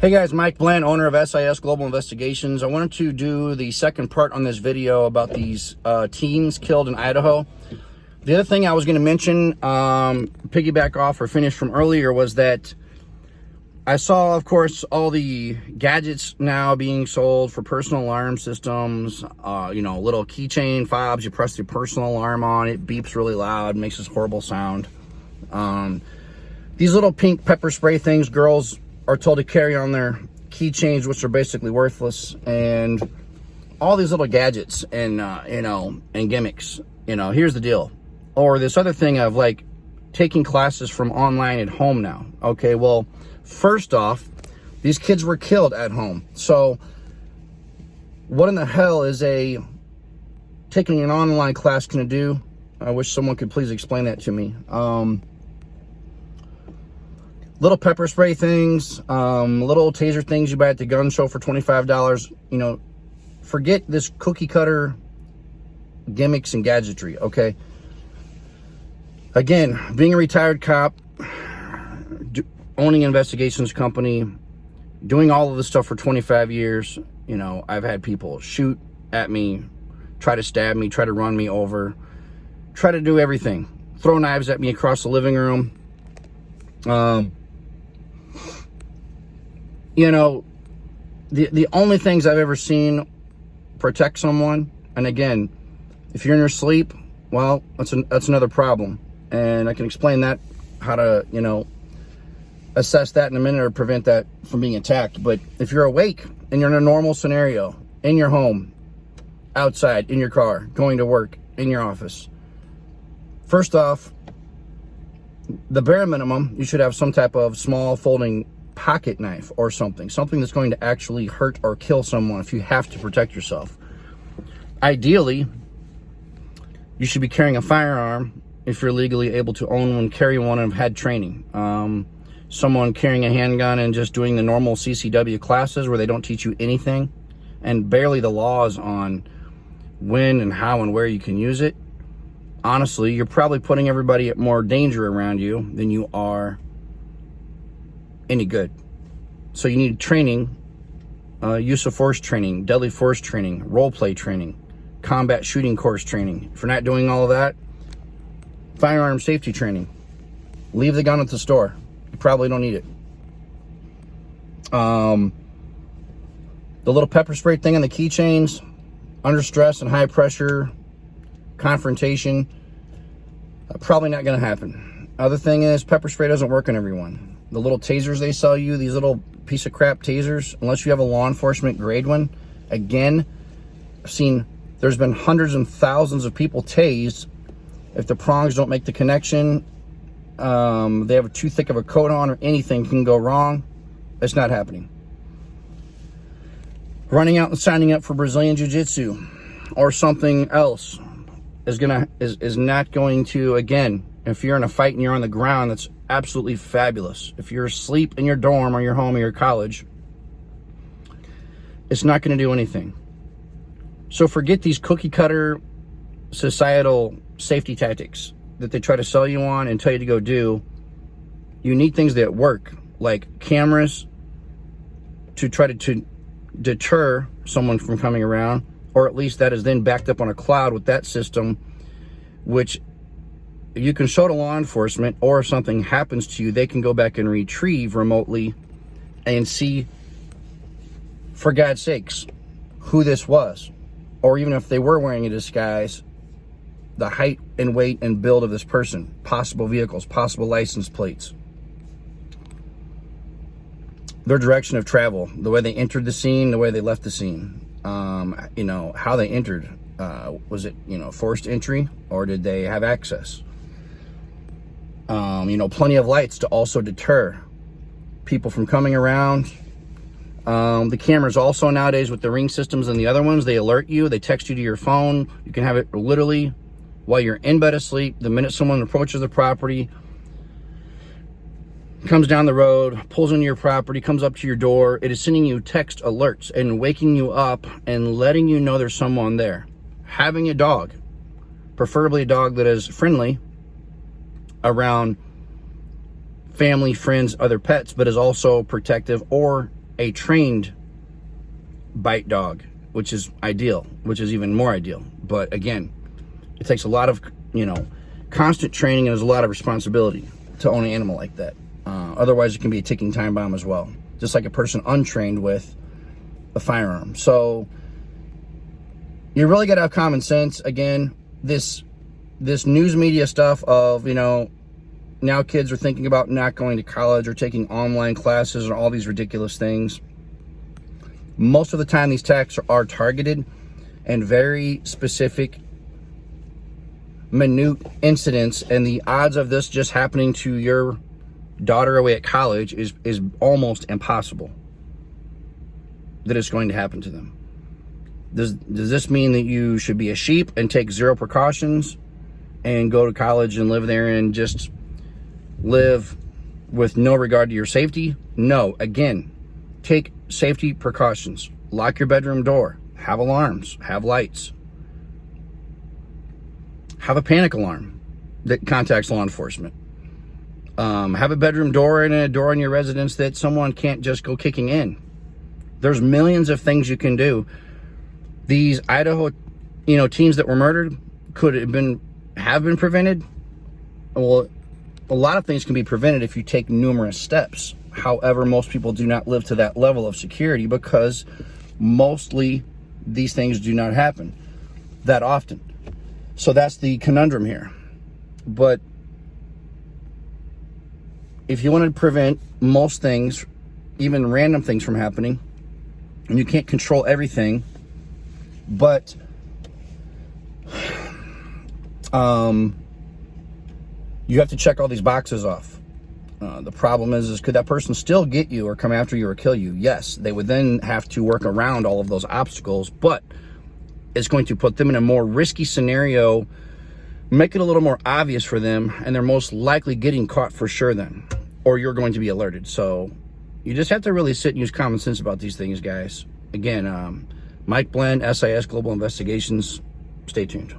Hey guys, Mike Bland, owner of SIS Global Investigations. I wanted to do the second part on this video about these teens killed in Idaho. The other thing I was going to mention, piggyback off or finish from earlier, was that I saw, of course, all the gadgets now being sold for personal alarm systems, little keychain fobs. You press your personal alarm on, it beeps really loud, makes this horrible sound. These little pink pepper spray things girls are told to carry on their keychains, which are basically worthless, and all these little gadgets and and gimmicks. Here's the deal. Or this other thing of like taking classes from online at home now. Okay, well, first off, these kids were killed at home. So what in the hell is taking an online class gonna do? I wish someone could please explain that to me. Little pepper spray things, little taser things you buy at the gun show for $25. Forget this cookie cutter gimmicks and gadgetry, okay? Again, being a retired cop, owning an investigations company, doing all of this stuff for 25 years, I've had people shoot at me, try to stab me, try to run me over, try to do everything, throw knives at me across the living room. The only things I've ever seen protect someone, and again, if you're in your sleep, well, that's another problem. And I can explain that, how to, assess that in a minute or prevent that from being attacked. But if you're awake and you're in a normal scenario, in your home, outside, in your car, going to work, in your office, first off, the bare minimum, you should have some type of small folding pocket knife or something that's going to actually hurt or kill someone if you have to protect yourself. Ideally, you should be carrying a firearm if you're legally able to own one, carry one, and have had training. Someone carrying a handgun and just doing the normal CCW classes where they don't teach you anything and barely the laws on when and how and where you can use it. Honestly, you're probably putting everybody at more danger around you than you are any good. So you need training, use of force training, deadly force training, role play training, combat shooting course training. If you're not doing all of that, firearm safety training. Leave the gun at the store. You probably don't need it. The little pepper spray thing on the keychains, under stress and high pressure, confrontation, probably not going to happen. Other thing is, pepper spray doesn't work on everyone. The little tasers they sell you, these little piece of crap tasers, unless you have a law enforcement grade one, again, I've seen there's been hundreds and thousands of people tased. If the prongs don't make the connection, they have too thick of a coat on, or anything can go wrong. It's not happening. Running out and signing up for Brazilian Jiu-Jitsu or something else is not going to, again, if you're in a fight and you're on the ground, that's absolutely fabulous. If you're asleep in your dorm or your home or your college, it's not going to do anything. So forget these cookie cutter societal safety tactics that they try to sell you on and tell you to go do. You need things that work, like cameras to try to deter someone from coming around, or at least that is then backed up on a cloud with that system, which you can show to law enforcement, or if something happens to you, they can go back and retrieve remotely and see, for God's sakes, who this was. Or even if they were wearing a disguise, the height and weight and build of this person, possible vehicles, possible license plates, their direction of travel, the way they entered the scene, the way they left the scene, how they entered. Was it, forced entry, or did they have access? Plenty of lights to also deter people from coming around. The cameras also nowadays with the Ring systems and the other ones, they alert you, they text you to your phone. You can have it literally while you're in bed asleep. The minute someone approaches the property, comes down the road, pulls into your property, comes up to your door, it is sending you text alerts and waking you up and letting you know there's someone there. Having a dog, preferably a dog that is friendly around family, friends, other pets, but is also protective, or a trained bite dog, which is ideal, which is even more ideal. But again, it takes a lot of, constant training, and there's a lot of responsibility to own an animal like that. Otherwise, it can be a ticking time bomb as well, just like a person untrained with a firearm. So you really got to have common sense. Again, this news media stuff of, now kids are thinking about not going to college or taking online classes and all these ridiculous things. Most of the time, these attacks are targeted and very specific, minute incidents, and the odds of this just happening to your daughter away at college is almost impossible that it's going to happen to them. Does this mean that you should be a sheep and take zero precautions and go to college and live there and just live with no regard to your safety? No. Again, take safety precautions. Lock your bedroom door. Have alarms. Have lights. Have a panic alarm that contacts law enforcement. Have a bedroom door and a door in your residence that someone can't just go kicking in. There's millions of things you can do. These Idaho, teens that were murdered have been prevented. Well, a lot of things can be prevented if you take numerous steps. However, most people do not live to that level of security because mostly these things do not happen that often. So that's the conundrum here. But if you want to prevent most things, even random things from happening, and you can't control everything, but you have to check all these boxes off. The problem is could that person still get you or come after you or kill you? Yes, they would then have to work around all of those obstacles, but it's going to put them in a more risky scenario, make it a little more obvious for them, and they're most likely getting caught for sure then, or you're going to be alerted. So you just have to really sit and use common sense about these things, guys. Again, Mike Bland, SIS Global Investigations. Stay tuned.